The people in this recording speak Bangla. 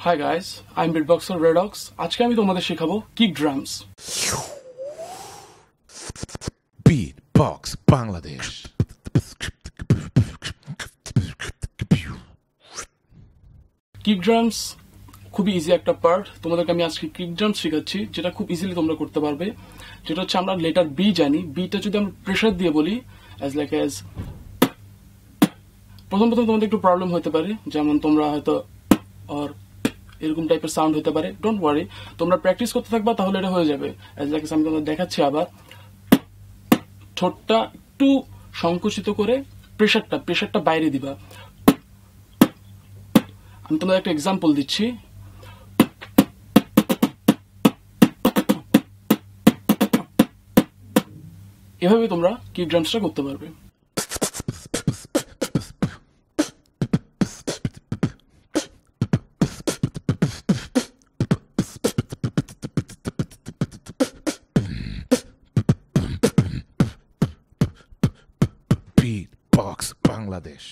Hi guys, I'm Beatboxer Redox. আজকে আমি তোমাদের শেখাবো kick drums. Beatbox Bangladesh. Kick drums খুবই ইজি একটা পার্ট। তোমাদেরকে আমি আজকে কিক ড্রামস শেখাচ্ছি, যেটা খুব ইজিলি তোমরা করতে পারবে। যেটা হচ্ছে আমরা লেটার বি জানি, বিটা যদি আমরা প্রেসার দিয়ে বলি অ্যাজ লাইক অ্যাজ, প্রথম তোমাদের একটু প্রবলেম হতে পারে, যেমন তোমরা হয়তো আর এরকম টাইপের সাউন্ড হতে পারে। ডোন্ট ওয়ারি, তোমরা প্র্যাকটিস করতে থাকবা, তাহলে এটা হয়ে যাবে। অ্যাজ লাইক আমি তোমাদের দেখাচ্ছি। আবার ঠোঁটটা একটু সংকুচিত করে প্রেসারটা বাইরে দিবা। আমি তোমাদের একটা এক্সাম্পল দিচ্ছি। এভাবে তোমরা কিক ড্রামসটা করতে পারবে। Beatbox Bangladesh.